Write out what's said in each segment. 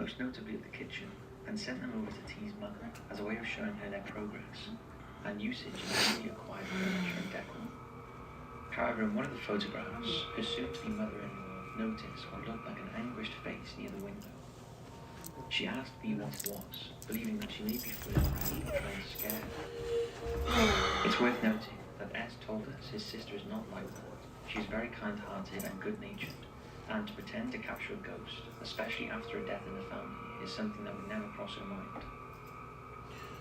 most notably at the kitchen, and sent them over to T's mother as a way of showing her their progress and usage of newly acquired furniture and decor. However, in one of the photographs, her soon-to-be mother-in-law noticed what looked like an anguished face near the window. She asked B what it was, believing that she may be flirting or trying to scare her. It's worth noting that S told us his sister is not like that. She is very kind-hearted and good-natured, and to pretend to capture a ghost, especially after a death in the family, is something that would never cross her mind.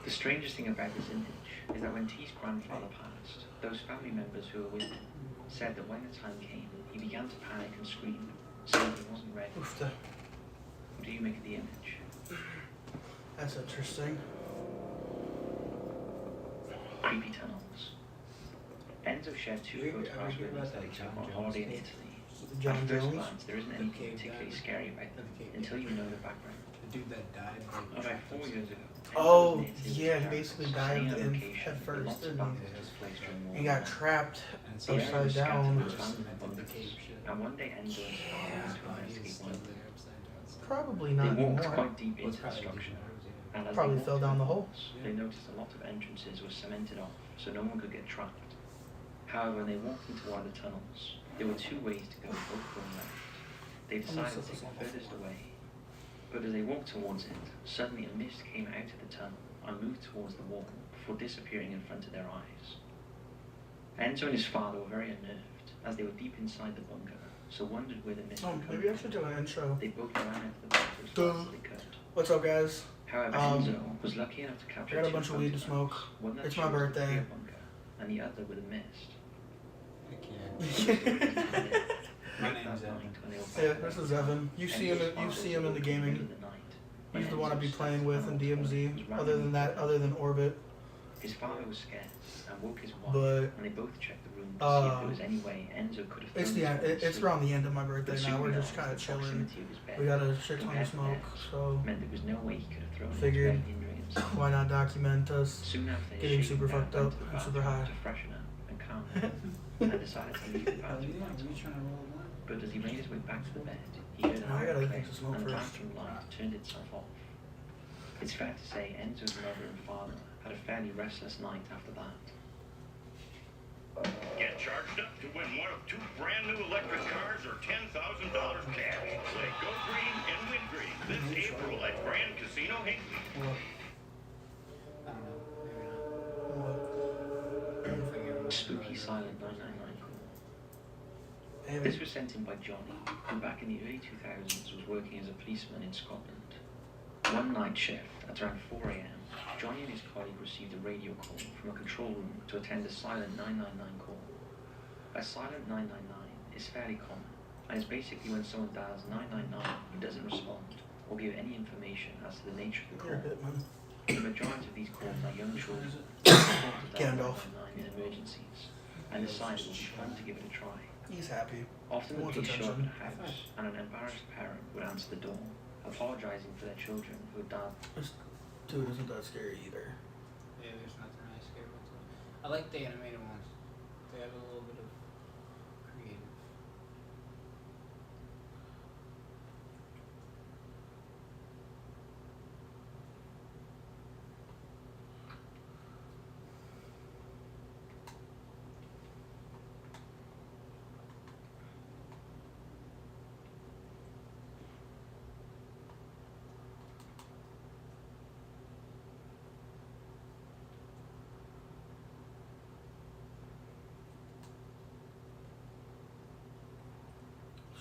The strangest thing about this image is that when T's grandfather passed, those family members who were with him said that when the time came, he began to panic and scream, saying he wasn't ready. What do you make of the image? That's interesting. Creepy tunnels. Enzo shared two photographs with us that he took on holiday in Italy. At first glance, there isn't anything particularly scary about them until you know the background. The dude that died. About 4 years ago. Oh, yeah, he basically died in head first, didn't he? He got trapped upside down. And one day Enzo and his father went to investigate one of them. Probably They not walked anymore. quite deep into the structure. And as Probably they walked fell down the hole. They noticed a lot of entrances were cemented off, so no one could get trapped. However, when they walked into one of the tunnels, there were two ways to go, both going left. They decided to take the furthest away. But as they walked towards it, suddenly a mist came out of the tunnel and moved towards the wall before disappearing in front of their eyes. Enzo and his father were very unnerved, as they were deep inside the bunker, so wondered where the mist would come Maybe I from. should do an intro. They both ran out of the bunker as fast as they could. What's up, guys? However, Enzo was lucky enough to capture I got a two bunch of weed to photographs, smoke. one that It's my shows the birthday. clear bunker, and the other with a mist. I can't. My Late name's that Evan. night when they were Yeah, back this home, is Evan. You see him. Enzo's You father see him in the was gaming. middle of the night when He's the one I'd be Enzo playing stepped with out in of the tunnel DMZ. and was Other than running that, into other than Orbit. His father was scared and woke his wife, But and they both checked the room to see if there was any way Enzo could have it's thrown his it's asleep. around the end of my birthday But now. soon We're realized just kind of the chilling. proximity of his bed We got a shit ton of compared to smoke, theirs so meant there was no way he could have thrown Figured. into bed injuring himself. why not document us? Soon after his Getting shaking super down, fucked went up to the and super bathroom high. to freshen up and calm down, and decided to leave the Oh, bathroom yeah, lights you on. trying to roll one? But as he made his way back to the bed, he heard a Now I loud gotta click, think to smoke and the first. bathroom light turned itself off. It's fair to say Enzo's mother and father had a fairly restless night after that. Get charged up to win one of two brand new electric cars or $10,000 cash. Play Go Green and Win Green this April at Grand Casino Hinckley. Well, I don't know. Maybe not. We'll figure it out. Spooky Silent 999 call. Maybe. This was sent in by Johnny, who back in the early 2000s was working as a policeman in Scotland. One night shift, at around 4 a.m., Johnny and his colleague received a radio call from a control room to attend a silent 999 call. A silent 999 is fairly common, and is basically when someone dials 999 and doesn't respond or give any information as to the nature of the You're a call. bit, man. The majority of these calls are young children who are called to dial Gandalf. 999 in emergencies and decide it will be fun to give it a try. He's happy. Often the Wants police show up attention. at a house, and an embarrassed parent would answer the door, apologizing for their children who had died. This dude isn't that scary either. Yeah, there's nothing really scary about them. I like the animated ones. They have a little bit of creative.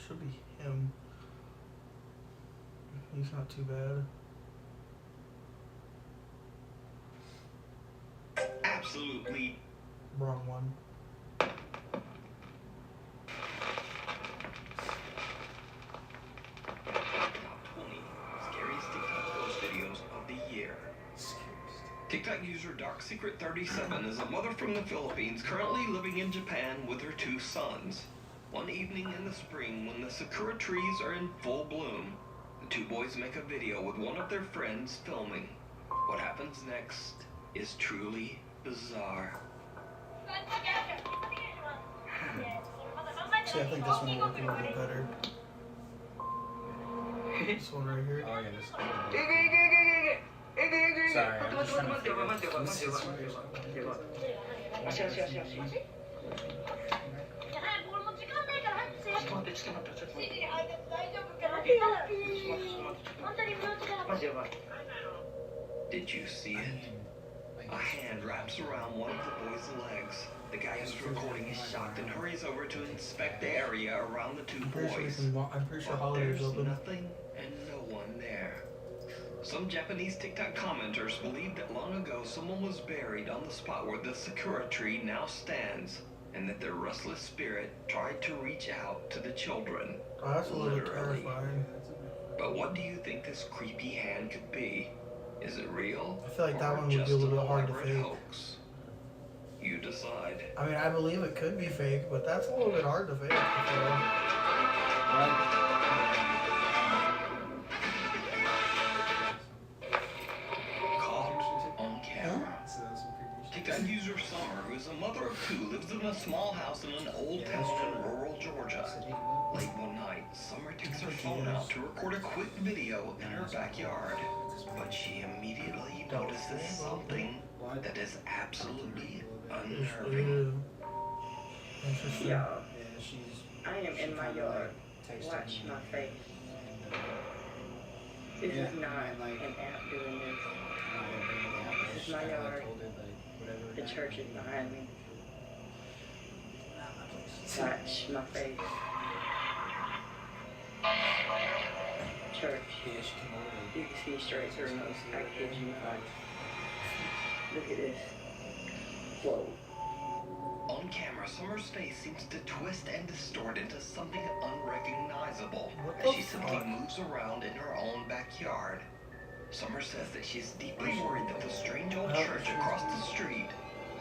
Should be him. He's not too bad. Absolutely. Wrong one. Top 20 scariest TikTok ghost videos of the year. TikTok user Dark Secret 37 is a mother from the Philippines currently living in Japan with her two sons. One evening in the spring when the sakura trees are in full bloom, the two boys make a video with one of their friends filming. What happens next is truly bizarre. See, I think this one will work a little bit better. This one right here. Oh yeah, this is Sorry, I'm just trying to figure out this situation. 足足足足。ちょっと待って、ちょっと待って、ちょっと待って。マジやばい。Did you see it? A hand wraps around one of the boy's legs. The guy who's recording is shocked and hurries over to inspect the area around the two boys. I'm pretty sure But Holiday's there's open. nothing and no one there. Some Japanese TikTok commenters believe that long ago someone was buried on the spot where the sakura tree now stands, and that their restless spirit tried to reach out to the children. Oh, that's a little Literally. terrifying. But what do you think this creepy hand could be? Is it real? I feel like that or one would be a just little an bit hard to elaborate fake. hoax? You decide. I mean, I believe it could be fake, but that's a little bit hard to fake. I feel. Caught on camera. TikTok user Summer, who is a mother of two, lives in a small house in an old town in rural Georgia. Late one night, Summer takes her phone out to record a quick video in her backyard. But she immediately notices something that is absolutely unnerving. Interesting. Y'all, I am in my yard. Watch my face. This is not an app doing this. This is my yard. The church is behind me. Watch my face. Church. You can see straight through me. I kid you not. Look at this. Whoa. On camera, Summer's face seems to twist and distort into something unrecognizable What as the she simply fuck? moves around in her own backyard. Summer says that she's deeply worried that the strange old church across the street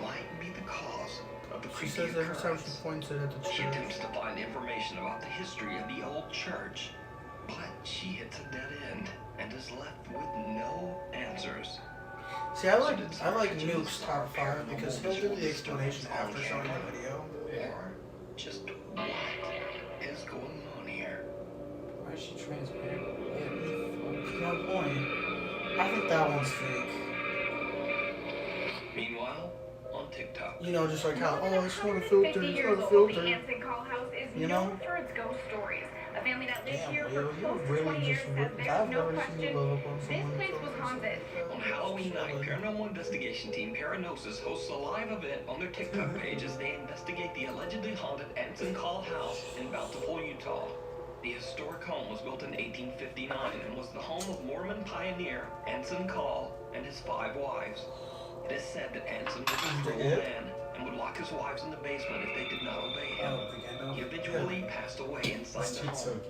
might be the cause of the She creepy says every time occurrence. she points it at the She church. attempts to find information about the history of the old church, but she hits a dead end and is left with no answers. See, I like Nuke's top 5 because he'll give the explanation after showing the video. Or just what is going on here? Why is she transparent? To my point, I think that one's fake. Meanwhile, on TikTok. You know, just like how, oh, it's not a 50 filter, it's years not a old, the filter. Anson Call House is You known know? for its ghost stories. A family that lived Damn, here Leo, for you're close to really 20 years just says I've there's no never seen you question love up on this someone. place was haunted. On Halloween night, paranormal investigation team Paranosis hosts a live event on their TikTok page as they investigate the allegedly haunted Anson Call House in Bountiful, Utah. The historic home was built in 1859 and was the home of Mormon pioneer Anson Call and his 5 wives. It is said that Anson was a cruel man and would lock his wives in the basement if they did not obey him. He eventually passed away inside the home.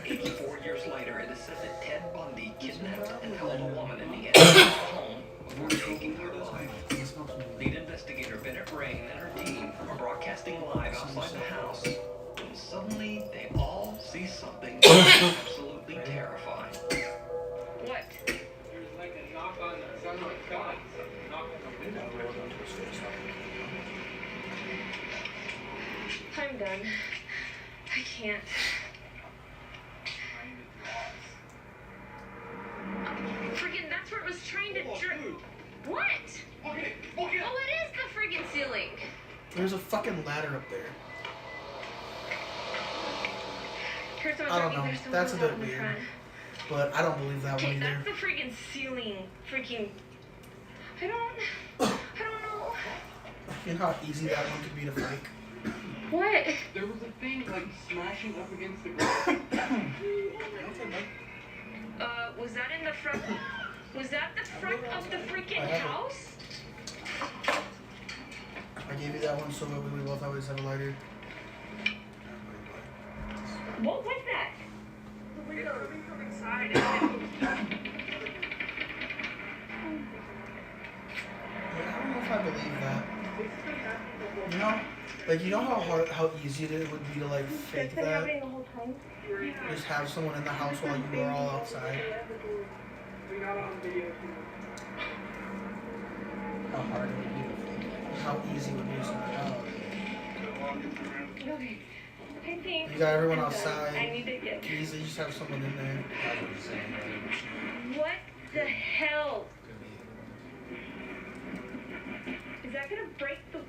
84 years later, it is said that Ted Bundy kidnapped and held a woman in the Anson home before taking her life. Lead investigator Bennett Rain and her team are broadcasting live outside the house when suddenly they all see something absolutely terrifying. What? There's like a knock on the sound like God. Knock on the window. I'm done. I can't. Friggin', that's where it was trying to What? Okay. Oh, it is the friggin' ceiling. There's a fucking ladder up there. Here's what I don't I'm know. There's someone That's a bit in the weird. front. But I don't believe that one Okay, either. that's the friggin' ceiling. Freaking. I don't know. You know how easy that one could be to fake? What? There was a thing like smashing up against the ground. Was that in the front? Was that the front of the freaking I have it. house? I gave you that one so that we both always have a lighter. What was that? The window coming from inside. Yeah, I don't know if I believe that. You know? Like, you know how easy it would be to, like, fake that? The whole time? Just have someone in the house while you are all outside. How hard it would be to fake. How easy it would be to Okay. I think You got everyone I'm done. outside. I need to get. You usually just have someone in there. That's what you're saying, right? What the hell? Could be. Is that gonna break the?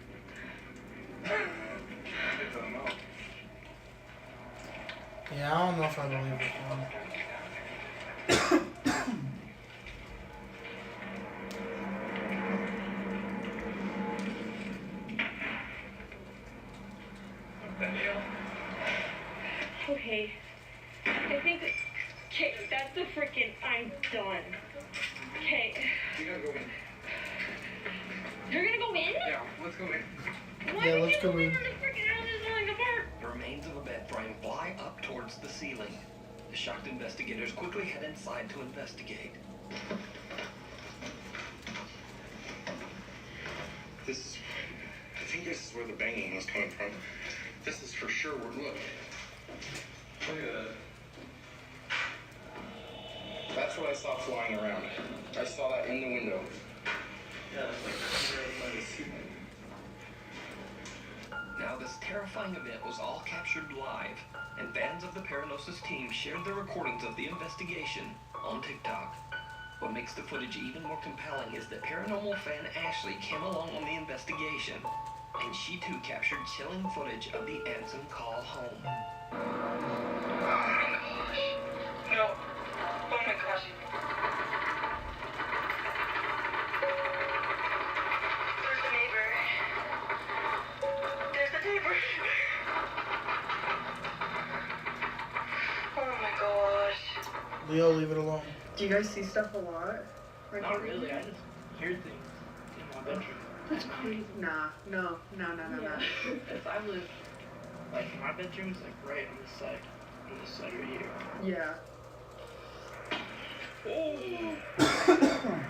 Yeah, I don't know if I believe it. Okay. I think. Okay, that's the freaking. I'm done. Okay. You gotta go in. You're gonna go in? Yeah, let's go in. Why Yeah, would let's you go go in in. when the freaking house is falling apart? The remains of a bed frame fly up towards the ceiling. The shocked investigators quickly head inside to investigate. I think this is where the banging was coming from. This is for sure where, look. Look at that. That's what I saw flying around. I saw that in the window. Yeah, it's like by the ceiling. Now, this terrifying event was all captured live, and fans of the Paranosis team shared their recordings of the investigation on TikTok. What makes the footage even more compelling is that paranormal fan Ashley came along on the investigation, and she too captured chilling footage of the Anson call home. No. Oh my gosh. There's the neighbor. There's the neighbor. Oh my gosh. Leo, leave it alone. Do you guys see stuff a lot? Like, Not really, I just hear things in my bedroom. That's crazy. Nah, no. If I live, like, my bedroom's, like, right on this side right here. Yeah. Oh my god.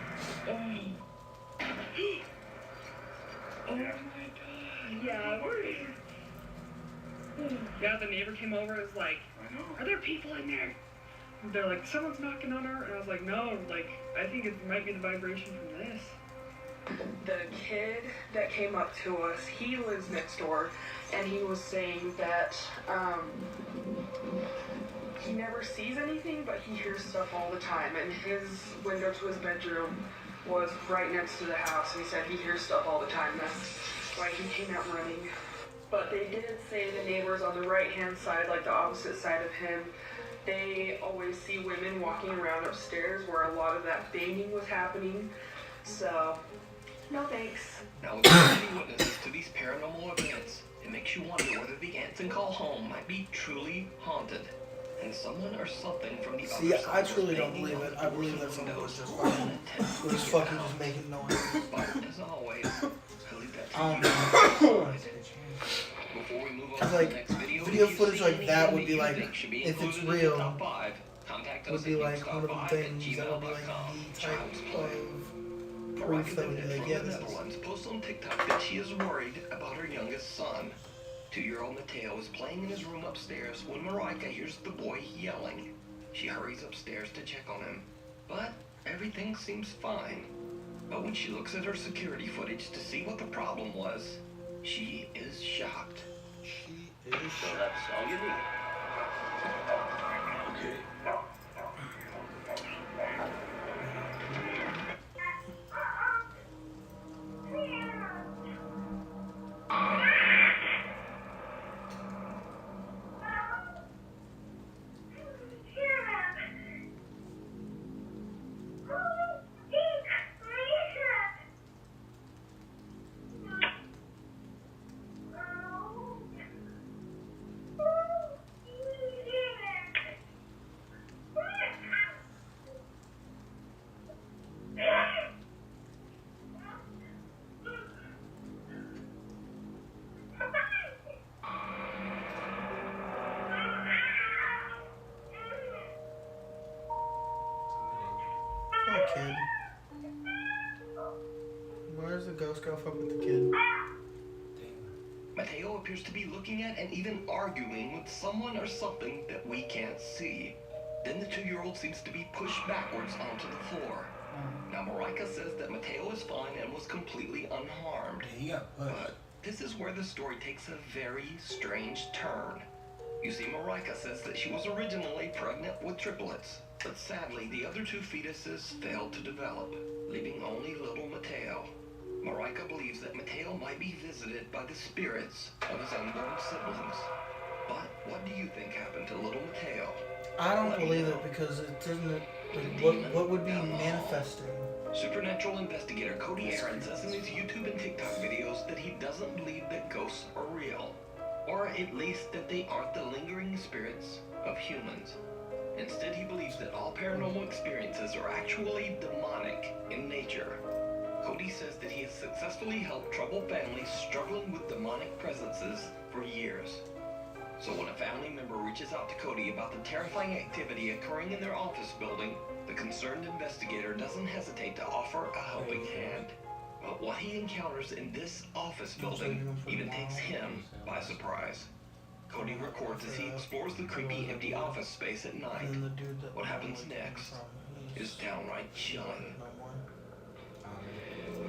Yeah, yeah, the neighbor came over and was like, are there people in there? And they're like, someone's knocking on her. And I was like, no, like, I think it might be the vibration from this. The kid that came up to us, he lives next door, and he was saying that he never sees anything, but he hears stuff all the time. And his window to his bedroom was right next to the house, and he said he hears stuff all the time. That's why he came out running. But they did say the neighbors on the right-hand side, like the opposite side of him, they always see women walking around upstairs where a lot of that banging was happening. So, no thanks. Now, with so many witnesses to these paranormal events, it makes you wonder whether the Anson call home might be truly haunted, and someone or something from the See, other side I was truly don't banging believe on it. the I doors believe and that someone was windows just with fucking, intent to was get fucking out. just making noise. But as always, I leave that to I don't you. know. Before we move on Cause to like the next video, video if you footage see like anything that would be you like, think should be if it's included in the real, top 5, contact us would be at like one of them things that would be like newstop5@gmail.com. the type Child's Play. of proof that would be like, yeah, From the this is. Netherlands posts on TikTok that she is worried about her youngest son. 2-year-old Mateo is playing in his room upstairs when Marika hears the boy yelling. She hurries upstairs to check on him, but everything seems fine. But when she looks at her security footage to see what the problem was, she is shocked. She is. So that's all you need. Okay. Poor kid. Where's the ghost girl fuck with the kid? Mateo appears to be looking at and even arguing with someone or something that we can't see. Then the 2-year-old seems to be pushed backwards onto the floor. Now Marika says that Mateo is fine and was completely unharmed. Yeah, he got pushed. But this is where the story takes a very strange turn. You see, Marika says that she was originally pregnant with triplets, but sadly the other two fetuses failed to develop, leaving only little Mateo. Marika believes that Mateo might be visited by the spirits of his unborn siblings. But what do you think happened to little Mateo? I don't believe it because it doesn't. Like, what would be manifesting? Supernatural investigator Cody Aaron says in his YouTube and TikTok videos that he doesn't believe that ghosts are real, or at least that they aren't the lingering spirits of humans. Instead, he believes that all paranormal experiences are actually demonic in nature. Cody says that he has successfully helped troubled families struggling with demonic presences for years. So when a family member reaches out to Cody about the terrifying activity occurring in their office building, the concerned investigator doesn't hesitate to offer a helping hand. But what he encounters in this office building even takes him by surprise. Cody records as he explores the creepy empty office space at night. What happens next is downright chilling.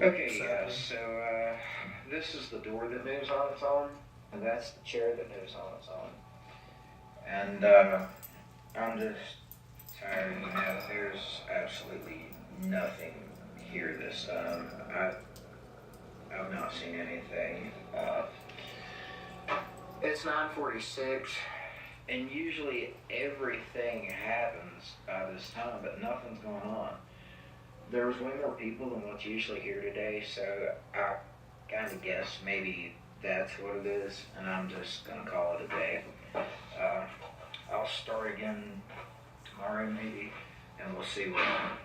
Okay, yeah, so, this is the door that moves on its own, and that's the chair that moves on its own. And, I'm just tired, you know, there's absolutely nothing here this time. I've not seen anything. It's 9:46, and usually everything happens by this time, but nothing's going on. There was way more people than what's usually here today, so I kind of guess maybe that's what it is, and I'm just gonna call it a day. I'll start again tomorrow maybe, and we'll see what happens.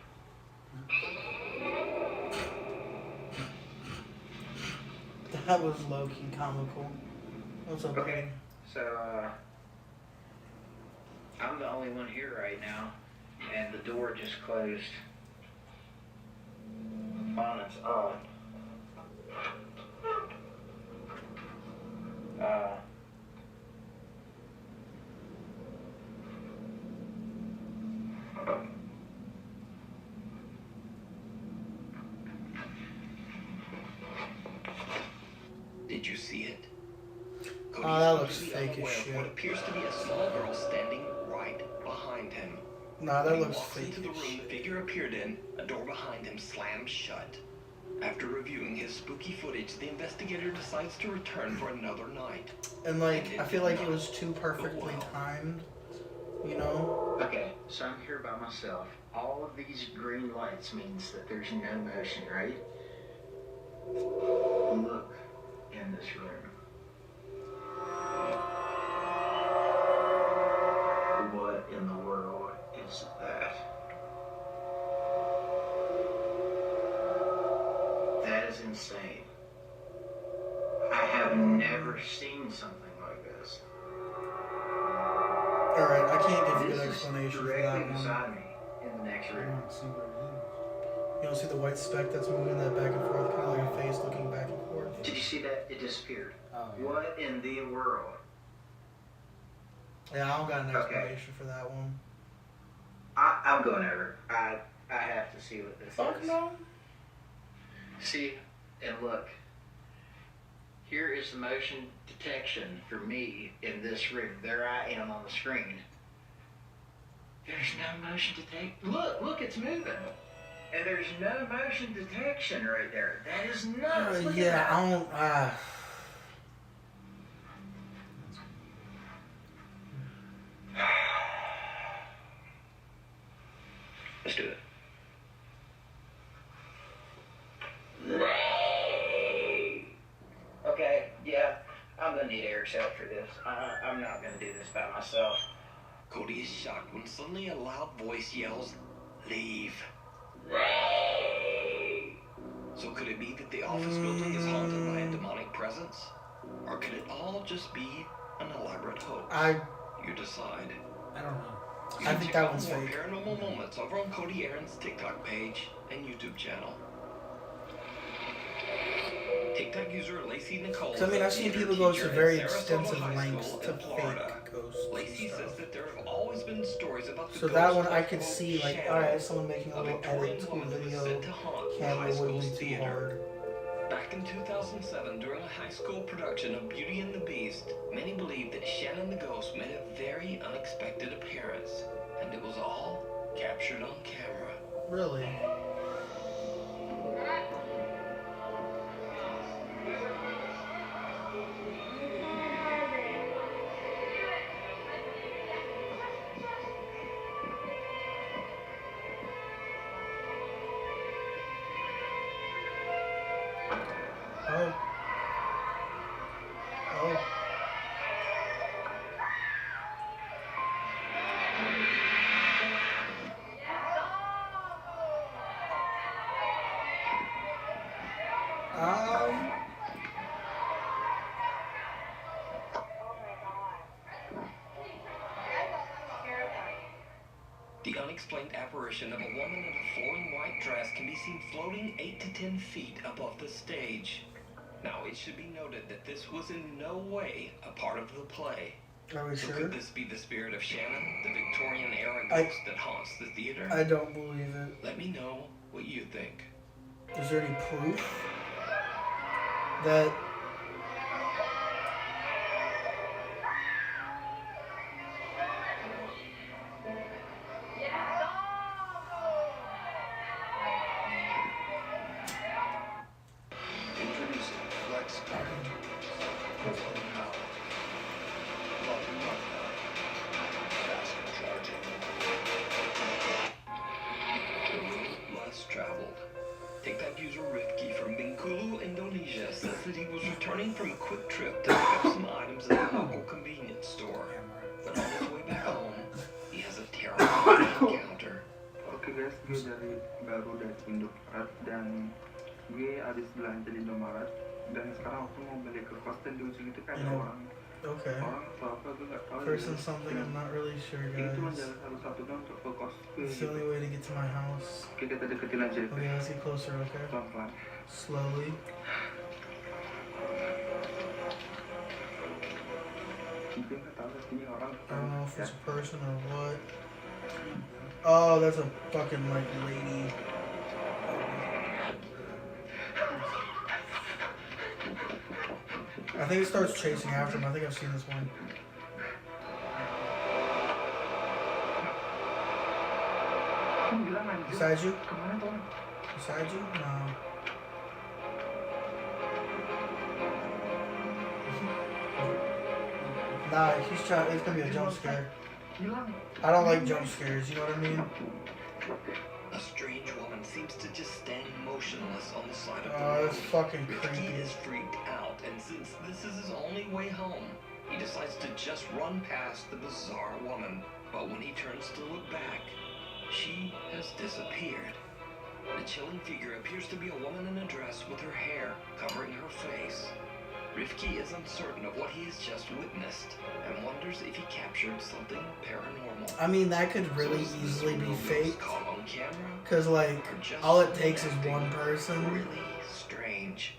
That was low-key comical. What's up, Okay, so, I'm the only one here right now, and the door just closed on its own. Did you see it? Cody Oh, that is looks completely fake as unaware of shit. what appears to be a small girl standing right behind him. Nah, that When he looks walks fake into the as room shit. the figure appeared in, a door behind him slams shut. After reviewing his spooky footage, the investigator decides to return for another night. And like, I feel like it was too perfectly timed, you know? Okay, so I'm here by myself. All of these green lights means that there's no motion, right? Look in this room. What in the world is that? That is insane. I have never seen something like this. Alright, I can't give you a good This is explanation for directly that one. beside me in the next room. You don't see the white speck that's moving that back and forth, kind of like a face looking back and forth? Did you see that? It disappeared. Oh, yeah. What in the world? Yeah, I don't got an Okay. explanation for that one. I'm going over. I have to see what this Fuck is. no. See, and look. Here is the motion detection for me in this room. There I am on the screen. There's no motion detection. Look, it's moving. And there's no motion detection right there. That is nuts. Look at Yeah, that. I don't, Let's do it. Okay, yeah, I'm gonna need Eric's help for this. I'm not gonna do this by myself. Cody is shocked when suddenly a loud voice yells, "Leave." So could it be that the office building is haunted by a demonic presence? Or could it all just be an elaborate hoax? You decide. I don't know. You I can think check that out one's more fake. paranormal moments over on Cody Aaron's TikTok page and YouTube channel. TikTok user Lacey Nicole. So, I mean, I've is a seen theater people go teacher to at very Sarasota extensive High lengths School to in Florida. fake ghosts Lacey and says stuff. that there have always been stories about the So ghost that one of, I could quote, see, like, shadow alright, someone making a of little Victorian edit to a woman who is video said to haunt the high camera wouldn't school's be too theater. hard. Back in 2007, during a high school production of Beauty and the Beast, many believed that Shannon the Ghost made a very unexpected appearance, and it was all captured on camera. Really? Oh. Oh. The unexplained apparition of a woman in a flowing white dress can be seen floating 8 to 10 feet above the stage. Now, it should be noted that this was in no way a part of the play. Are we So sure? could this be the spirit of Shannon, the Victorian-era ghost that haunts the theater? I don't believe it. Let me know what you think. Is there any proof that Introducing Flex Card. Faster charging. The road less traveled. TikTok user Rifki from Bengkulu, Indonesia says that he was returning from a quick trip to pick up some items at a local convenience store. But on his way back home, he has a terrifying encounter. Oke guys, gue baru dari Indomaret dan gue habis belanja di Indomaret dan sekarang aku mau balik ke kos dan di ujung itu kan ada orang okay? atau apa gue nggak tahu. Person something, I'm not really sure, Ini cuma guys. jalan satu doang untuk ke kos gue. It's the only way to get to my house. Oke, kita deketin aja. Okay, let's get closer, okay? Pelan-pelan. Slowly. Gue nggak tahu ini orang. I don't know if it's a person or what. Oh, that's a fucking like lady. I think it starts chasing after him. I think I've seen this one. Beside you? Beside you? No. Nah, he's trying. It's gonna be a jump scare. I don't like jump scares. You know what I mean? A strange woman seems to just stand motionless on the side of the Oh, road. that's fucking Rifki creepy. is freaked out, and since this is his only way home, he decides to just run past the bizarre woman. But when he turns to look back, she has disappeared. The chilling figure appears to be a woman in a dress with her hair covering her face. Rifki is uncertain of what he has just witnessed and wonders if he captured something paranormal. I mean, that could really So is this easily be real ghost fake. caught on camera? Cause like, Or just all it takes is something one person. Really strange.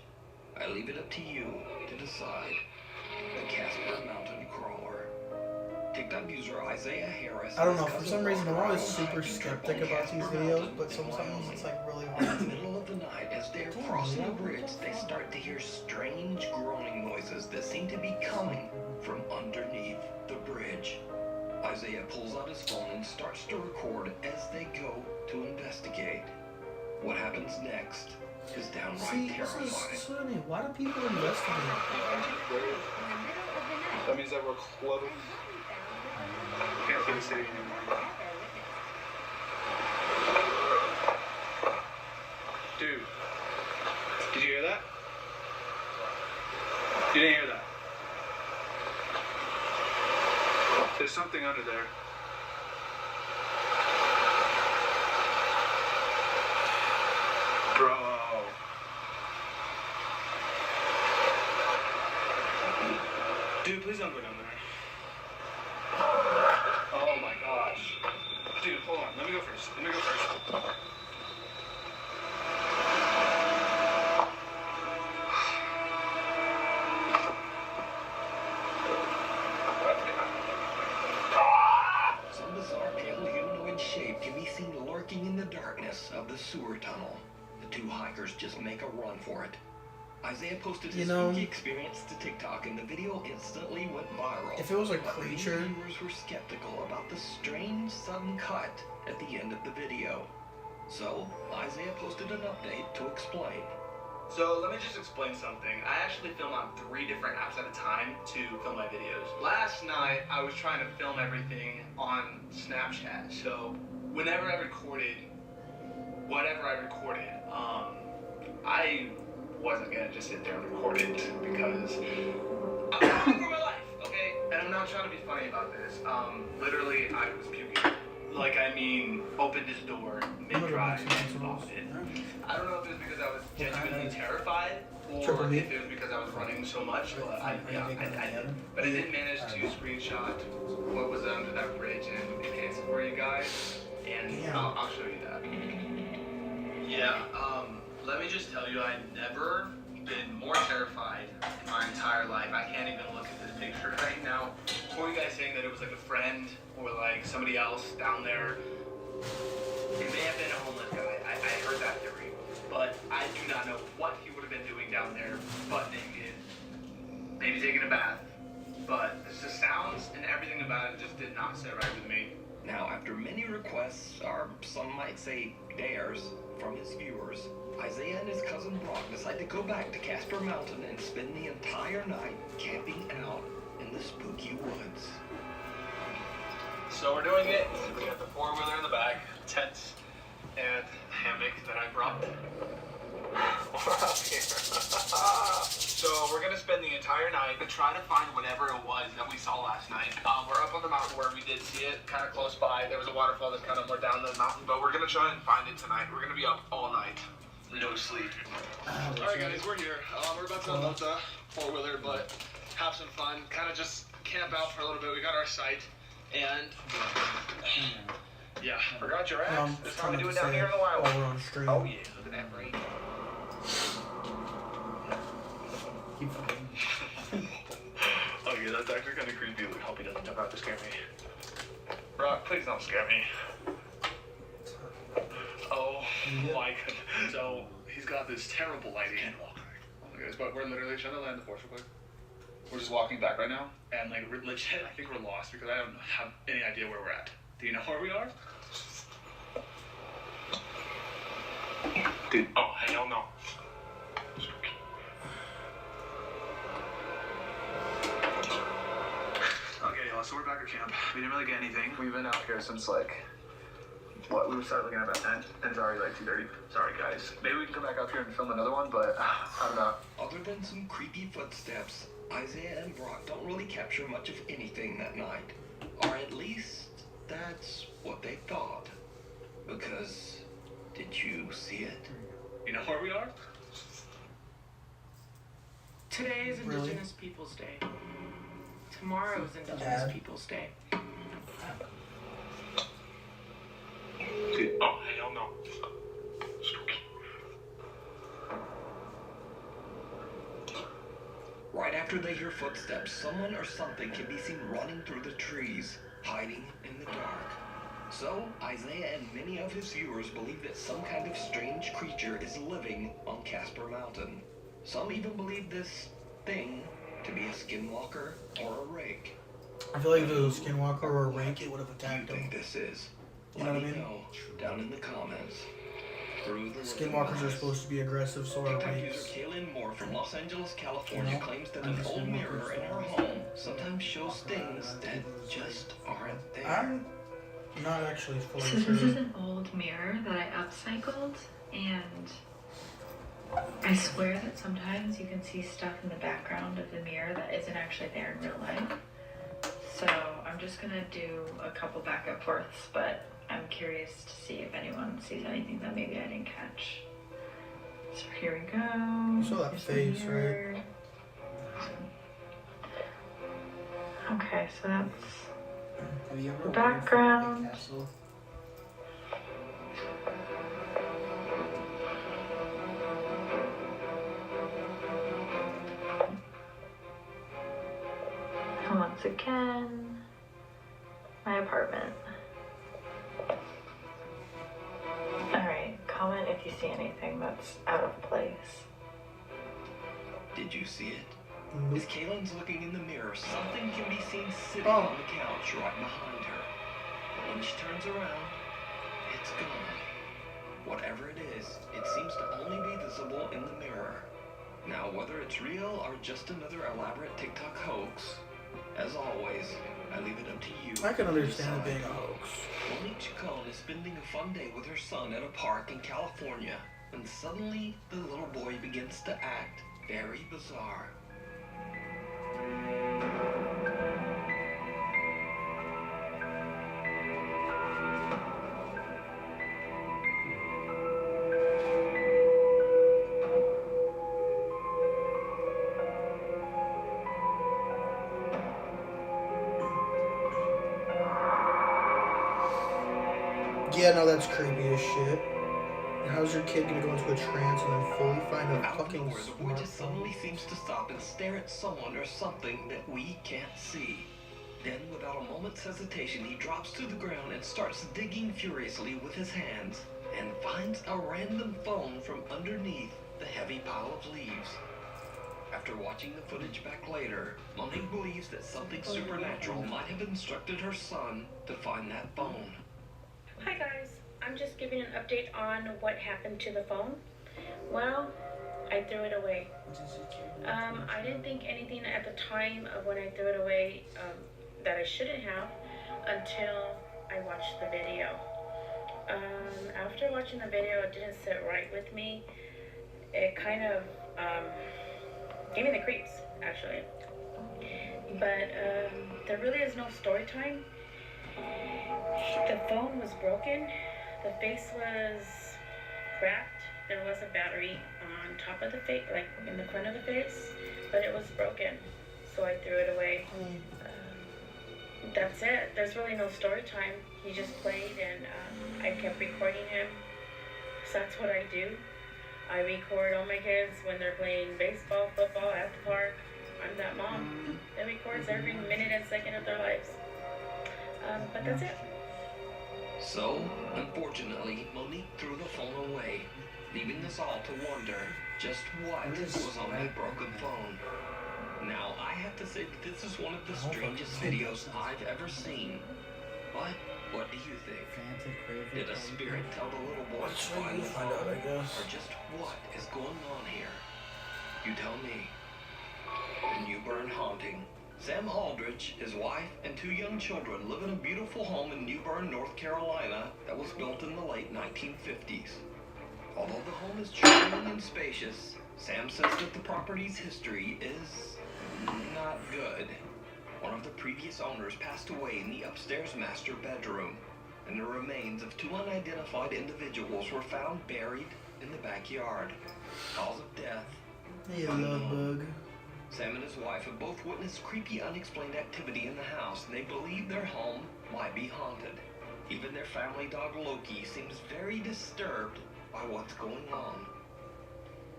I leave it up to you to decide. The Casper Mountain Crawler. TikTok user Isaiah Harris. I don't and know, his for cousin some reason I'm Walker always on a super hiking trip skeptic on about these Casper videos, Mountain but in sometimes Wyoming. it's like really In hard the to middle of the night, as they're Damn, crossing yeah, the what bridge, the they fuck? start to hear strange groaning noises that seem to be coming from underneath the bridge. Isaiah pulls out his phone and starts to record as they go to investigate. What happens next is downright See, this terrifying. is what I mean. Why do people investigate? That means that we're close. Can't finish it anymore. Dude, did you hear that? You didn't hear that? There's something under there. Bro. Dude, please don't go down there. Oh my gosh. Dude, hold on. Let me go first. Some bizarre pale humanoid shape can be seen lurking in the darkness of the sewer tunnel. The two hikers just make a run for it. Isaiah posted You his know, spooky experience to TikTok, and the video instantly went viral. if it was a But many creature, viewers were skeptical about the strange sudden cut at the end of the video. So, Isaiah posted an update to explain. So let me just explain something. I actually film on 3 different apps at a time to film my videos. Last night, I was trying to film everything on Snapchat. So whenever I recorded, whatever I recorded, I wasn't gonna just sit there and record it because I'm running for my life, okay? And I'm not trying to be funny about this. Literally, I was puking. Like, I mean, opened his door, mid-drive, and vomited. I don't know if it was because I was genuinely terrified, or if it was because I was running so much, but I did. But I did manage to screenshot what was under that bridge and enhance it for you guys, and I'll show you that. Yeah, let me just tell you, I've never been more terrified in my entire life. I can't even look at this picture right now. Before you guys saying that it was like a friend or like somebody else down there, it may have been a homeless guy. I heard that theory, but I do not know what he would have been doing down there, butt naked, maybe taking a bath. But the sounds and everything about it just did not sit right with me. Now, after many requests, or some might say dares, from his viewers, Isaiah and his cousin Brock decide to go back to Casper Mountain and spend the entire night camping out in the spooky woods. So we're doing it. We got the 4-wheeler in the back, tents, and hammock that I brought. We're up here. So we're gonna spend the entire night and try to find whatever it was that we saw last night. We're up on the mountain where we did see it, kind of close by. There was a waterfall that's kind of more down the mountain, but we're gonna try and find it tonight. We're gonna be up all night. No sleep. Alright guys, we're here. We're about to unload the 4-wheeler, but have some fun. Kind of just camp out for a little bit. We got our site, and yeah, forgot your axe. That's how we do it down here in the wild. while we're on stream. Oh yeah, look at that brain. Keep fucking. Oh yeah, that's actually kind of creepy. We hope he doesn't jump out to scare me. Brock, please don't scare me. Oh my goodness. So he's got this terrible idea. Guys, but we're literally trying to land the force real quick. We're just walking back right now, and like we're legit, I think we're lost because I don't have any idea where we're at. Do you know where we are? Dude. Oh hell no. Okay, y'all. So we're back at camp. We didn't really get anything. We've been out here since like. What, we started looking at about 10, and it's already like 2:30. Sorry, guys. Maybe we can come back out here and film another one, but I don't know. Other than some creepy footsteps, Isaiah and Brock don't really capture much of anything that night. Or at least, that's what they thought. Because, did you see it? You know where we are? Today is Really? Indigenous Peoples Day. Tomorrow is Indigenous Peoples Day. Oh, hell no. Right after they hear footsteps, someone or something can be seen running through the trees, hiding in the dark. So, Isaiah and many of his viewers believe that some kind of strange creature is living on Casper Mountain. Some even believe this thing to be a skinwalker or a rake. I feel like if it was a skinwalker or a rake, it would have attacked What do you him. think this is? You know what I Let me mean? know down in the comments. Through the Skinwalkers are supposed to be aggressive, so are TikTok user rakes. Kaylin Moore from Los Angeles, California, You know? claims that I'm an a old skinwalker, mirror in so- her home sometimes shows things that just aren't there. I'm not actually fully So this is sure. an old mirror that I upcycled, and I swear that sometimes you can see stuff in the background of the mirror that isn't actually there in real life. So I'm just gonna do a couple back and forths, but I'm curious to see if anyone sees anything that maybe I didn't catch. So here we go. You saw that Here's the face, right? mirror. Okay, so that's Have you ever the wandered from background. a castle? And once again, my apartment. Alright, comment if you see anything that's out of place. Did you see it? Nope. As Kaylin's looking in the mirror, something can be seen sitting Oh. on the couch right behind her. But when she turns around, it's gone. Whatever it is, it seems to only be visible in the mirror. Now, whether it's real or just another elaborate TikTok hoax, as always, I leave it up to you. I can to understand it decide. being a hoax. Monique Chacon is spending a fun day with her son at a park in California when suddenly the little boy begins to act very bizarre. Yeah, no, that's creepy as shit. How's your kid gonna go into a trance and then fully find a Out of fucking nowhere, the boy just smartphone? suddenly seems to stop and stare at someone or something that we can't see. Then, without a moment's hesitation, he drops to the ground and starts digging furiously with his hands and finds a random phone from underneath the heavy pile of leaves. After watching the footage back later, Monique believes that something supernatural might have instructed her son to find that phone. Hi guys, I'm just giving an update on what happened to the phone. Well, I threw it away. I didn't think anything at the time of when I threw it away that I shouldn't have until I watched the video. After watching the video, it didn't sit right with me. It kind of gave me the creeps, actually. But there really is no story time. The phone was broken, the face was cracked, there was a battery on top of the face, like in the front of the face, but it was broken, so I threw it away. That's it, there's really no story time. He just played and I kept recording him, so that's what I do. I record all my kids when they're playing baseball, football at the park. I'm that mom that records every minute and second of their lives. But that's it. So, unfortunately, Monique threw the phone away, leaving us all to wonder just what was on that broken phone. Now, I have to say that this is one of the strangest videos I've ever seen. But, what do you think? Did a spirit tell the little boy to find the phone? Or just what is going on here? You tell me. The New Bern haunting. Sam Aldridge, his wife, and 2 young children live in a beautiful home in New Bern, North Carolina that was built in the late 1950s. Although the home is charming and spacious, Sam says that the property's history is not good. One of the previous owners passed away in the upstairs master bedroom, and the remains of 2 unidentified individuals were found buried in the backyard. Cause of death, Hey, love bug. Sam and his wife have both witnessed creepy, unexplained activity in the house, and they believe their home might be haunted. Even their family dog Loki seems very disturbed by what's going on.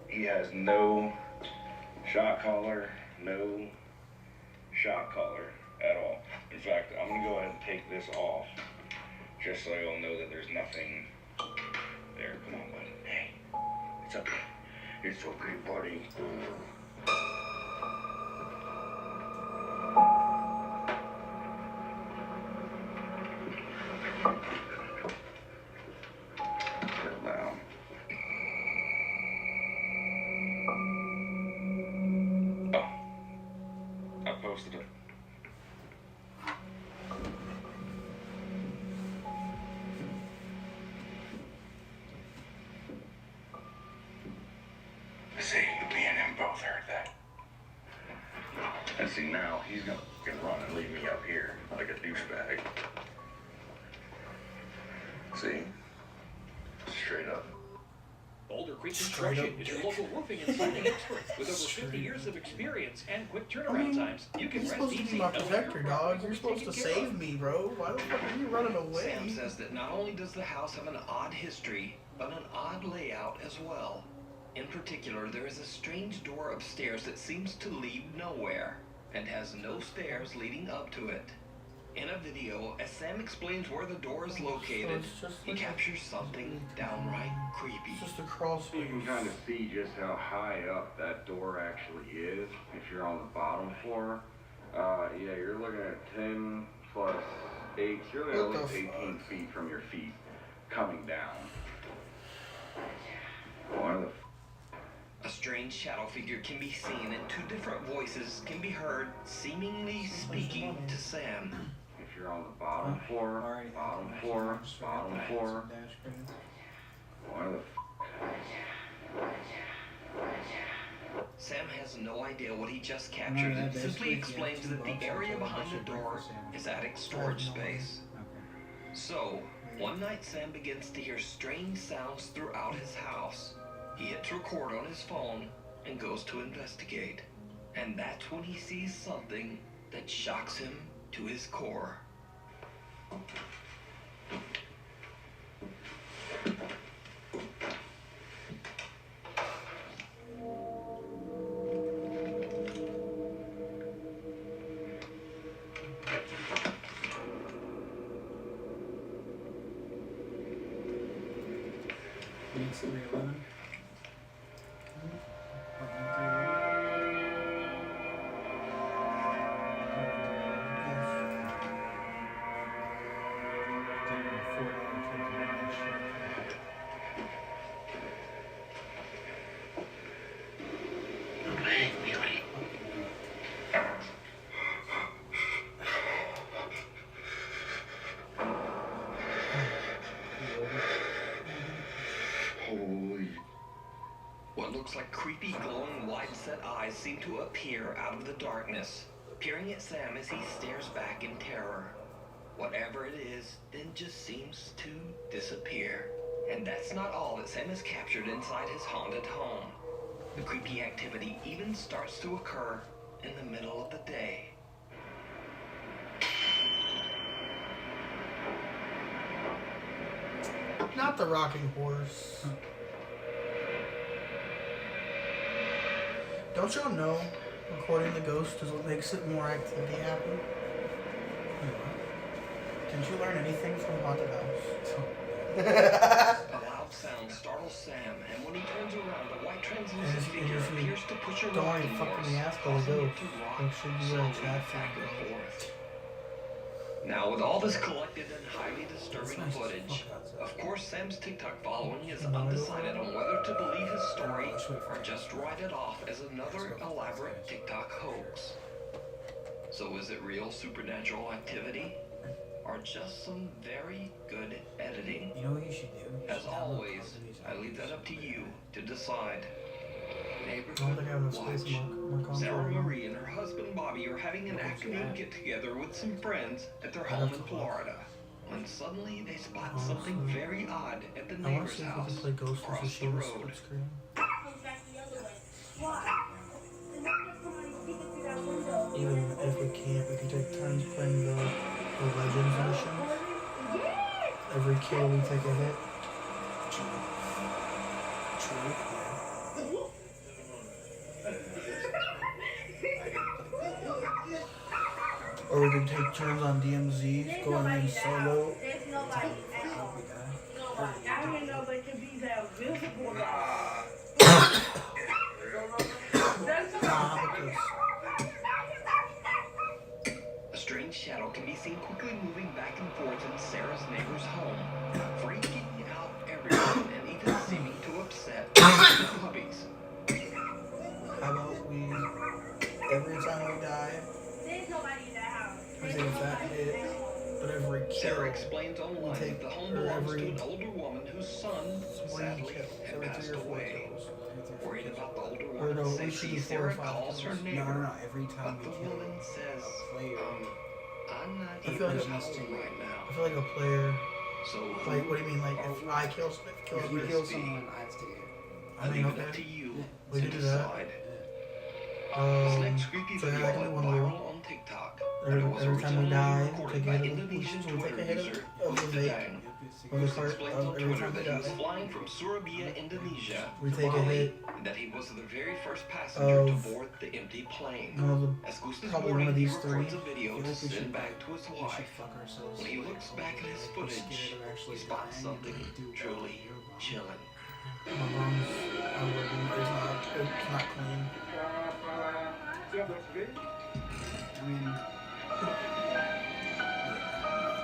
He has no shot collar, no shot collar at all. In fact, I'm gonna go ahead and take this off, just so you'll know that there's nothing there. Come on, buddy. Hey, it's okay. It's okay, buddy. Settle down. Oh, I posted it. See, me and him both heard that. And see, now he's gonna fucking run and leave me up here like a douchebag. See? Straight up. Boulder Creek Construction is your local roofing and siding expert with over 50 years of experience and quick turnaround times. You can You're rest supposed to be easy my knowing protector, your dog. property You're will be supposed to taken care save of. me, bro. Why the fuck are you running away? Sam says that not only does the house have an odd history, but an odd layout as well. In particular, there is a strange door upstairs that seems to lead nowhere, and has no stairs leading up to it. In a video, as Sam explains where the door is located, he captures something downright creepy. It's just a crawl You space. can kind of see just how high up that door actually is if you're on the bottom floor. Yeah, you're looking at 10 plus 8. You're What at the least 18 feet from your feet coming down. One of the A strange shadow figure can be seen and two different voices can be heard seemingly speaking to Sam. if you're on the bottom floor, bottom floor, bottom floor. One of the Sam has no idea what he just captured and simply explains that the area behind the door is attic storage space. So, one night Sam begins to hear strange sounds throughout his house. He hits record on his phone and goes to investigate. And that's when he sees something that shocks him to his core. It's 311. holy. What looks like creepy, glowing, wide-set eyes seem to appear out of the darkness, peering at Sam as he stares back in terror. Whatever it is, then just seems to disappear. And that's not all that Sam has captured inside his haunted home. The creepy activity even starts to occur in the middle of the day. Not the rocking horse. Don't y'all know recording the ghost is what makes it more activity happen? Didn't you learn anything from Haunted House? A loud sound startles Sam, and when he turns around, the white translucent figure appears to push a Don't worry, rocking fucking horse, the ass go causing go. it to rock Make sure you slowly chat back and forth. Now, with all this collected and highly disturbing footage, of course Sam's TikTok following is undecided on whether to believe his story or just write it off as another elaborate TikTok hoax. So is it real supernatural activity? Or just some very good editing? You know what you should do? As always, I leave that up to you to decide. I don't think I have a space Watch. in my console. Sarah Marie and her husband Bobby are having an afternoon get-together with some friends at their home in Florida. When suddenly they spot something very odd at the I want to neighbor's see if we house can play Ghost versus across the Shield road. split screen. Even if we can't, we can take turns playing the Legends missions. Every kill we take a hit. Or we can take turns on DMZ, going in solo. A strange shadow can be seen quickly moving back and forth in Sarah's neighbor's home, freaking out everyone and even seeming to upset the puppies. How about we, every time we die, we take that hit, but every kill, Sarah explains online that the home or belongs every to an older woman whose son, sadly, had passed away. Worried about the older Or no, woman's we should safety, do 4 or Sarah 5 calls her kills. neighbor. Every time But we the kill woman says, a player, I'm not I feel even like home a- right now. I feel like a player, So like, what do you mean, like, if I kill Smith, kill if you Smith? kill someone, I stay. I mean, leave it up to okay, you we to can do that. decide. This next creepy So yeah, video I can do went one rule. viral on TikTok. And it was Every time we originally die, recorded take a by hit of Indonesian we take Twitter a hit user of the vape. Gustadang. Or the Who part explains of on every Twitter time we that he was die. flying from Surabaya, Indonesia We to take a Bali, hit and that he was the very first passenger to of board the empty plane. one of the, As Gust's probably boarding, one of he these three. records a video to send back to his wife. Fuck ourselves. When he looks back at his footage, he spots something truly chilling. My lungs are working. It's not clean. I mean,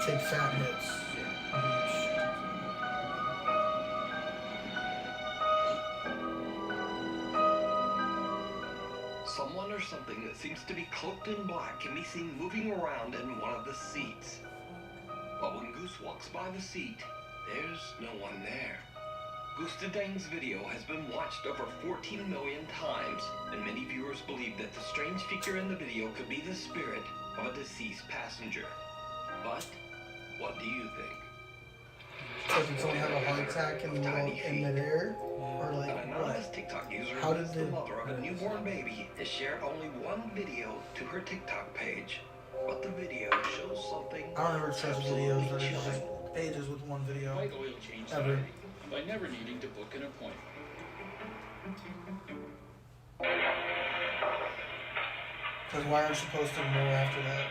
Take fat hits of each. Someone or something that seems to be cloaked in black can be seen moving around in one of the seats. But when Goose walks by the seat, there's no one there. Goose Dang's video has been watched over 14 million times, and many viewers believe that the strange figure in the video could be the spirit of a deceased passenger. But what do you think? So did someone have a heart attack in midair? Or like An anonymous what? TikTok user How who is did the they- mother of a newborn baby has shared only one video to her TikTok page. But the video shows something I don't ever trust absolutely videos that are chilling. just pages with one video. White oil change Ever. society by never needing to book an appointment. Because why aren't you posting more after that?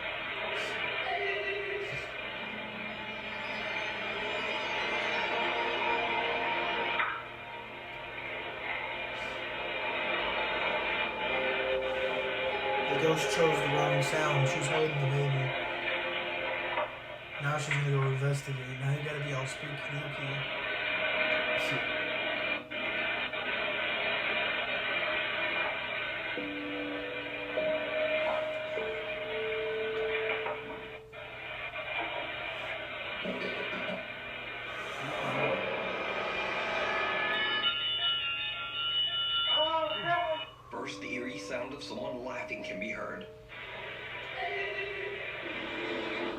The ghost chose the wrong sound. She's holding the baby. Now she's gonna go investigate. Now you gotta be all spooky looky. First, the eerie sound of someone laughing can be heard.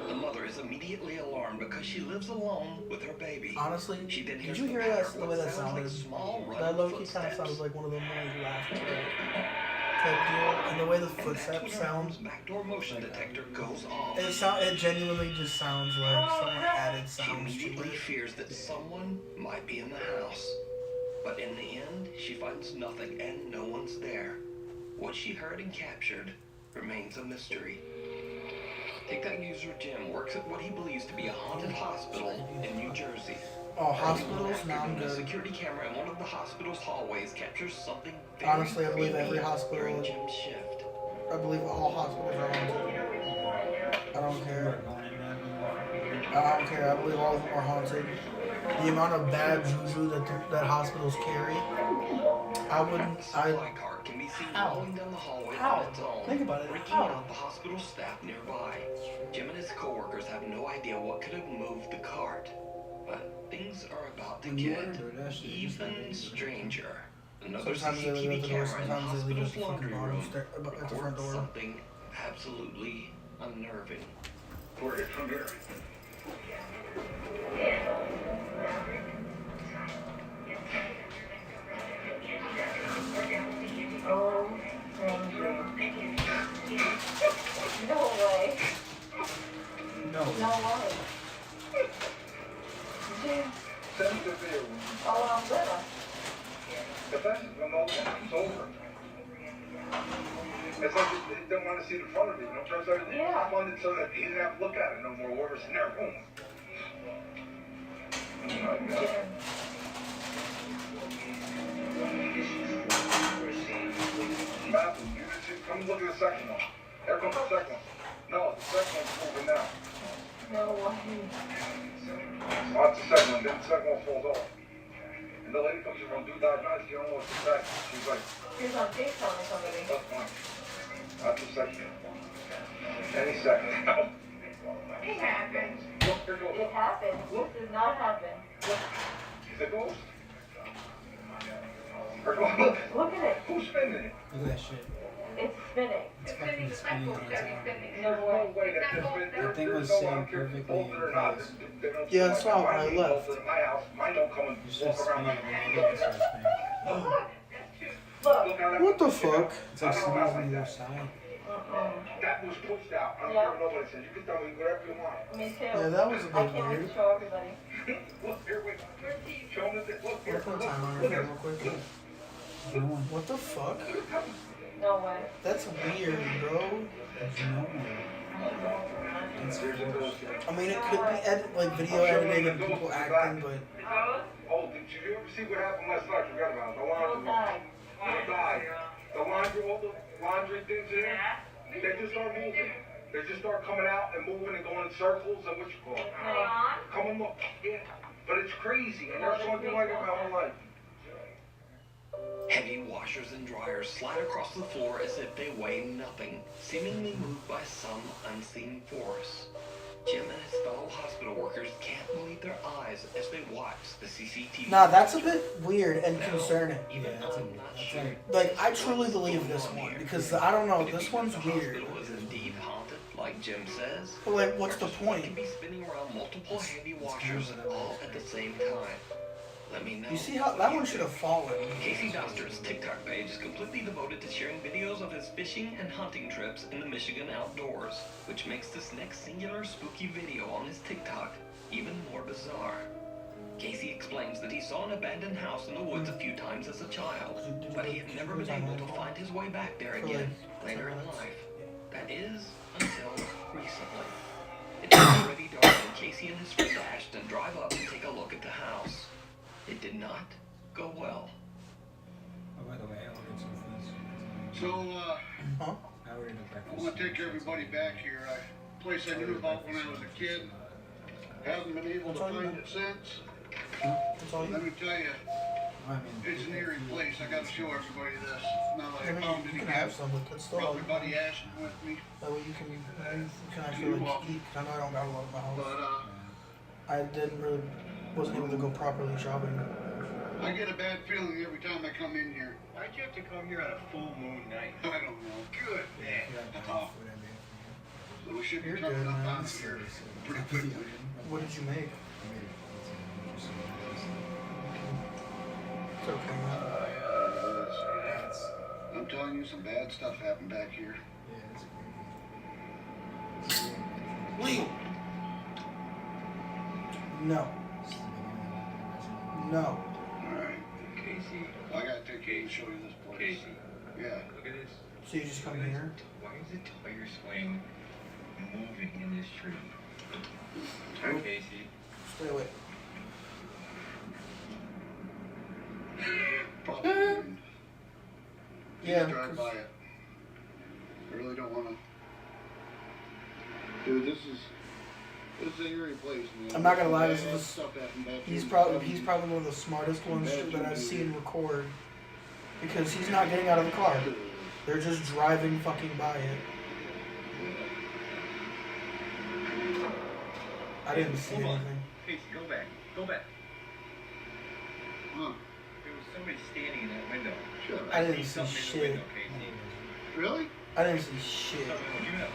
The mother is immediately alarmed because she lives alone with her baby. Honestly, She then did hears you the hear patter that of the what way that sounds like sounded? small That running low-key kind of footsteps. sounded like one of them like laugh type deal. And the way the And that's footsteps when her sound, mom's backdoor motion detector goes off. it genuinely just sounds like someone added She sounds to immediately it. fears that someone might be in the house. But in the end, she finds nothing and no one's there. What she heard and captured remains a mystery. TikTok user Jim works at what he believes to be a haunted hospital in New Jersey. Oh, hospitals? Nah, I'm A good. security camera in one of the hospital's hallways captures something very Honestly, I believe every creepy hospital. during Jim's shift. I believe all hospitals are haunted. I don't care. I don't care. I believe all of them are haunted. The amount of bad juju that hospitals carry, I wouldn't. A supply cart can be seen How? rolling down the hallway How? on its own, Think about it. freaking How? out the hospital staff nearby. Jim and his coworkers have no idea what could have moved the cart, but things are about to When you get order DoorDash, they just even stranger. Another Sometimes they leave CCTV it at the door. camera in the Sometimes they leave it hospital's at the fucking laundry bottom room at the front records door. something absolutely unnerving. Where it from here? Oh, thank you. No way. No. No way. Send the bill. Oh, I'm better. The best is when all comes over. It's like they don't want to see the front of it, you know? Turns out Yeah. it's funded so that he didn't have to look at it no more. Whoever's in their room. Oh my God. Matthew, you just come look at the second one. There comes the second one. No, the second one's moving now. No way. Watch the second one, then the second one falls off. And the lady comes in from Do Diagnostics, you don't know what to say. She's like, He's on FaceTime with somebody. that's fine. That's the second. Any second now. It happened. Look, there goes. It happened. This did not happen. Is it ghost? Or look, Look at it. who's spinning it? Look at that shit. It's spinning. It's fucking spinning on its own. No way. No way that this been, The thing there's was no, I sitting don't care if it's perfectly bolted or in not. place. They don't Yeah, I like saw it mine. when I Mine left. bolted in my house. Mine don't come and You should have walk around spinning my and all the other starts spinning. Look. Look how that What the was pushed fuck? out. It's like I don't know someone's how on like your that. side. That was pushed out. I don't Yeah. care what nobody says. You can tell me whatever you want. Me too. Yeah, that was a I bit can't wait weird. to show everybody. Look, here we go. Show them this. Look, here. Let's put Look, time on look, it look. real quick. What the fuck? No way. That's weird, bro. There's no one. It's bullshit. I mean, it could be like video editing and people acting, but Oh, the Did you ever see what happened last night? Forgot about it. The laundry. Who died? The laundry, all the laundry things in there. They just start moving. They just start coming out and moving and going in circles and what you call it. Come and look. Yeah. But it's crazy. I never saw anything like it in my whole life. Heavy washers and dryers slide across the floor as if they weigh nothing, seemingly moved by some unseen force. Jim and his fellow hospital workers can't believe their eyes as they watch the CCTV. Nah, that's a bit weird and concerning. Even though I'm not sure. Like, I truly believe this one, because I don't know, this one's weird. The hospital is indeed haunted, like Jim says. But like, what's the Can point? be spinning around multiple heavy washers all at the same time. Let me know. You see how, that one should have fallen. Casey Doster's TikTok page is completely devoted to sharing videos of his fishing and hunting trips in the Michigan outdoors, which makes this next singular spooky video on his TikTok even more bizarre. Casey explains that he saw an abandoned house in the woods a few times as a child, but he had never been able to find his way back there again later in life. That is, until recently. It was already dark when Casey and his friend Ashton drive up and take a look at the house. It did not go well. Oh, by the way, I'll get some food. So, I ordered a breakfast. I want to take everybody back here. A place I knew about when I was a kid. Haven't been able to find it since. Let me tell you, it's an eerie place. I got to show everybody this. Not like I found it You can again. have some with this still. Probably Buddy Ashton with me. That way you can actually like eat, 'cause I know I don't got a lot in my house. But, I wasn't able to go properly shopping. I get a bad feeling every time I come in here. Why'd you have to come here on a full moon night? I don't know. Good. Yeah. So we should be You're coming good, up man. on here pretty quickly. What did you make? It's okay, man. I'm telling you, some bad stuff happened back here. Legal. No. No. Alright. Casey. I gotta take you and show you this place. Casey. Yeah. Look at this. So you just come here? Why is the tire swing moving in this tree? Hi, Casey. Stay away. Yeah. Just drive by it. I really don't wanna. Dude, this is an eerie place, man. I'm not gonna lie, this Bad is stuff happened back he's here. probably one of the smartest ones that I've seen record, because he's not getting out of the car. They're just driving fucking by it. I didn't see Hold on. anything. Casey, go back. Go back. Huh. There was somebody standing in that window. Sure. I didn't see see something in the shit. window, Casey. Really? I didn't see shit. Something in the window.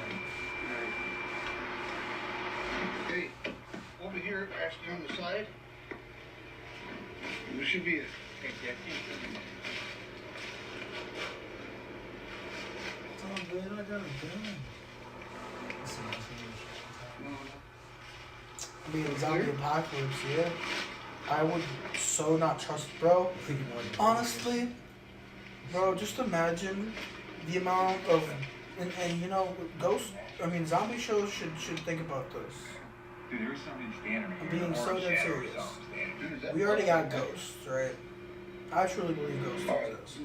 Hey, over here, actually on the side, there should be a. Casey, I see something. Oh, man, I got a gun. I mean, zombie apocalypse, yeah. I would so not trust, bro. Honestly, bro, just imagine the amount of, and you know, zombie shows should think about this. Dude, there was somebody standing I'm here. being so orange dead shadow or serious. something. We already got ghosts, right? I truly believe ghosts exist.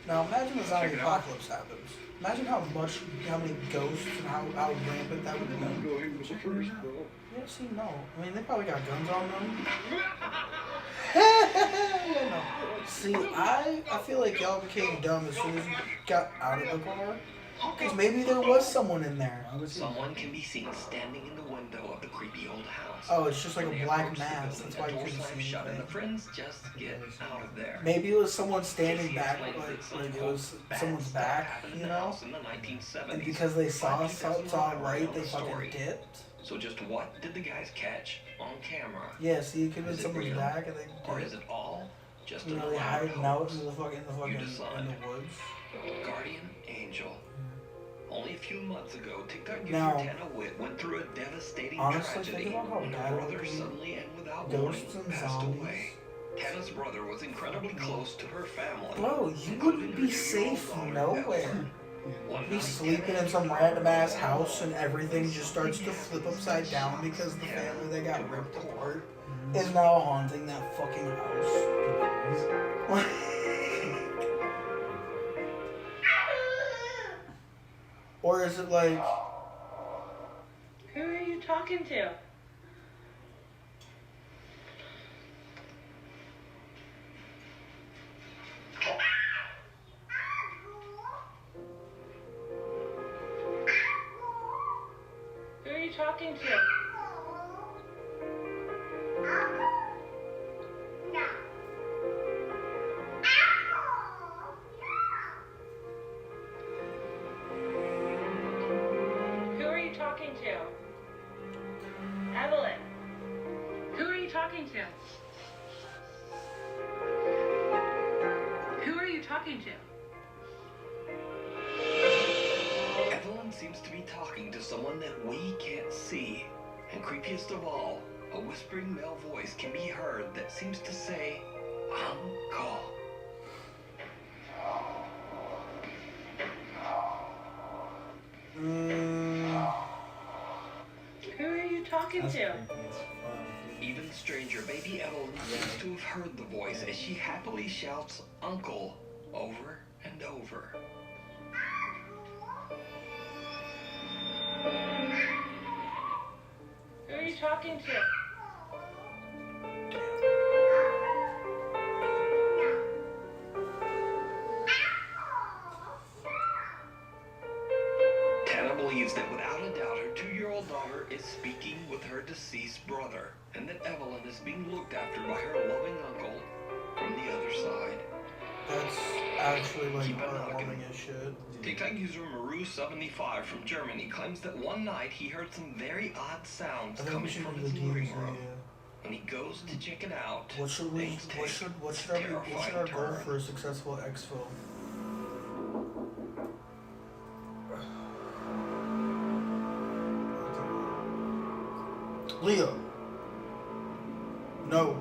Now imagine the zombie apocalypse happens. Imagine how many ghosts and how rampant that would be. Go ahead with the first, bro. Yeah, see, no. I mean, they probably got guns on them. No. See, I feel like y'all became dumb as soon as you got out of the car. Because maybe there was someone in there. Someone can be seen standing in the window of the creepy old house. Oh, it's just like When a they black approach the mass. building, That's why a you door couldn't slams see shut and the anything. friends just get out of there. Maybe it was someone standing Casey back, explains that like something it was bad someone's stuff back, happened in you the know? house in the 1970s. And because they saw But he doesn't saw elaborate right, on they the fucking story. dipped. So just what did the guys catch on camera? Yeah, see, it could have Is been it someone's real? back and they Or dipped. is it all just You an know, they elaborate hiding out hoax? in the fucking You in decide. the woods. Guardian Angel. Only a few months ago, TikTok user Now, Tana Witt went through a devastating honestly, tragedy think about how when bad her it would brother be. suddenly and without warning Ghosts and passed zombies. away. Tana's brother was incredibly close to her family. Bro, you including wouldn't her be 2-year-old safe daughter, nowhere. Ella. One He's night, sleeping in some random ass house and everything just starts to flip upside down because the family that got ripped apart is now haunting that fucking house. Or is it like, Who are you talking to? Who are you talking to? Who are you talking to? Evelyn. Who are you talking to? Who are you talking to? Evelyn seems to be talking to someone that we can't see. And creepiest of all, a whispering male voice can be heard that seems to say, Uncle. Who are you talking to? Even stranger, baby Evelyn seems to have heard the voice as she happily shouts, Uncle, over and over. Who are you talking to? Tana believes that without a doubt her 2-year-old daughter is speaking with her deceased brother, and that Evelyn is being looked after by her loving uncle from the other side. that's actually like Keep on heartwarming as shit. TikTok user Maru75 from Germany claims that one night he heard some very odd sounds I think we coming should from do his the living games. room. When he goes to check it out, What should our goal for a successful exfil? Leo. No.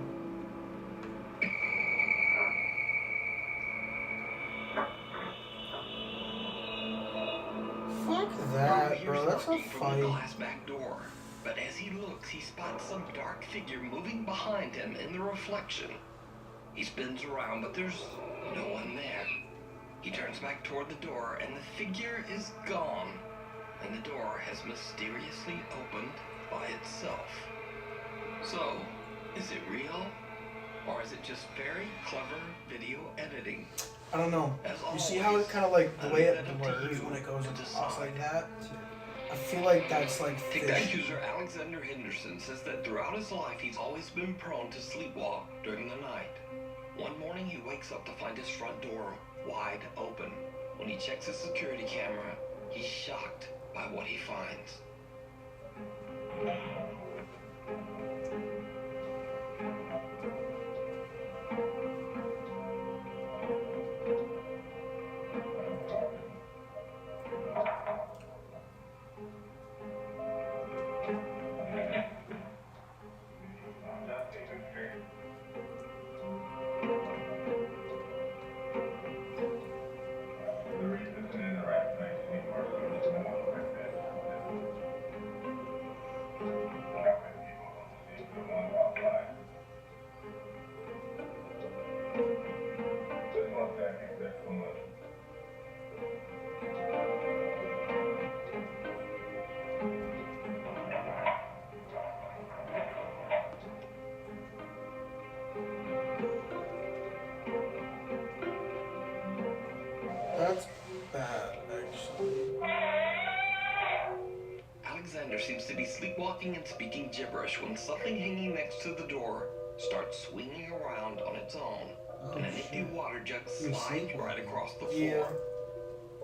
Fuck that, bro. That's a from the fight. glass back door. But as he looks, he spots some dark figure moving behind him in the reflection. He spins around, but there's no one there. He turns back toward the door, and the figure is gone. And the door has mysteriously opened by itself. So, is it real? Or is it just very clever video editing? I don't know. As You see how it kind of like the way it blurs when it goes across like that? I feel like that's like TikTok fish. user Alexander Henderson says that throughout his life he's always been prone to sleepwalk during the night. One morning he wakes up to find his front door wide open. When he checks his security camera, he's shocked by what he finds. That's bad, actually. Alexander seems to be sleepwalking and speaking gibberish when something hanging next to the door starts swinging around on its own, and an empty water jug slides right across the floor. Yeah.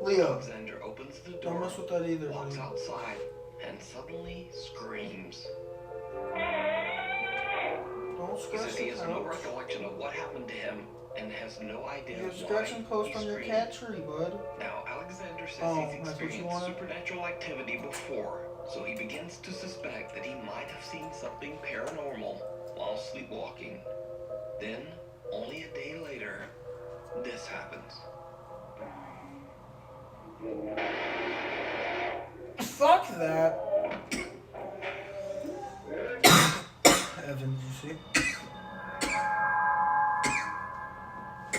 Leo. Alexander opens the Don't door, mess with that either, walks buddy. outside, and suddenly screams. Don't He scratch says he the has no couch. recollection of what happened to him and has no idea You have why scratch and post he on your screamed. cat tree, bud. Now, Alexander says Oh, he's that's what you experienced wanted? supernatural activity before, so he begins to suspect that he might have seen something paranormal while sleepwalking. Then, only a day later, this happens. Fuck that. Evan, did you see?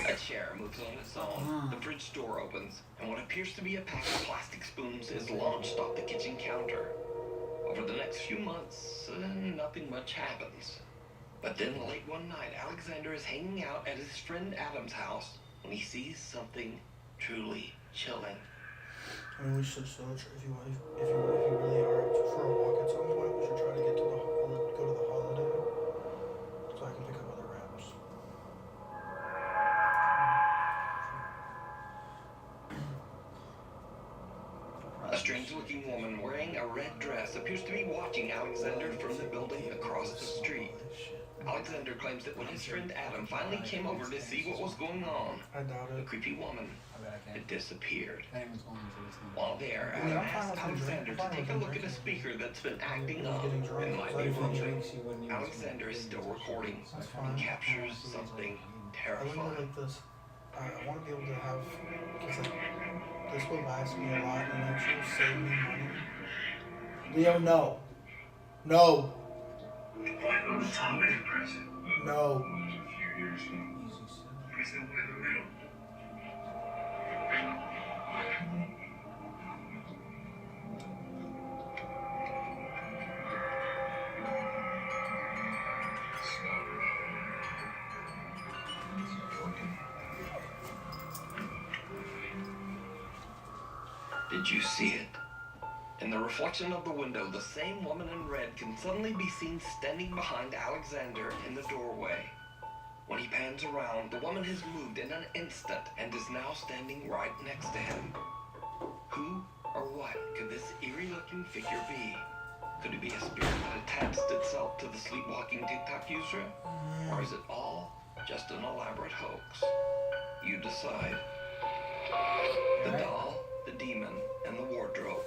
A chair moves on its own. The fridge door opens, and what appears to be a pack of plastic spoons is launched off the kitchen counter. Over the next few months, nothing much happens. But then late one night, Alexander is hanging out at his friend Adam's house when he sees something truly chilling. I mean, we should still try, if you really are for a walk at some point, we should try to go to the Holiday, so I can pick up other wraps. A strange-looking woman wearing a red dress appears to be watching Alexander from the building across the street. Alexander claims that when his friend Adam finally came over to see what was going on, the creepy woman had disappeared. While there, Adam asks Alexander to take a look at a speaker that's been acting up and might be moving. Alexander is still recording and captures something I terrifying. want to like this. I want to be able to have, because like, this will last me a lot and actually save me money. Leo, no. No. No. Did you see it? In the reflection of the window, the same woman in red can suddenly be seen standing behind Alexander in the doorway. When he pans around, the woman has moved in an instant and is now standing right next to him. Who or what could this eerie-looking figure be? Could it be a spirit that attached itself to the sleepwalking TikTok user? Or is it all just an elaborate hoax? You decide. The doll, the demon, and the wardrobe.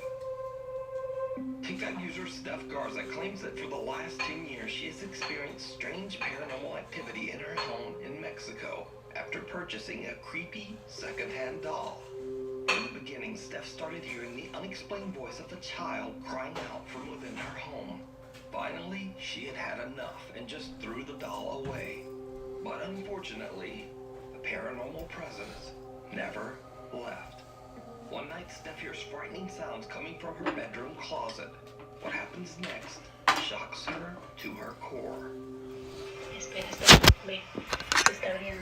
TikTok user Steph Garza claims that for the last 10 years she has experienced strange paranormal activity in her home in Mexico after purchasing a creepy secondhand doll. In the beginning, Steph started hearing the unexplained voice of a child crying out from within her home. Finally, she had had enough and just threw the doll away. But unfortunately, the paranormal presence never left. One night, Steph hears frightening sounds coming from her bedroom closet. What happens next shocks her to her core. Espera, ve. Está abriendo.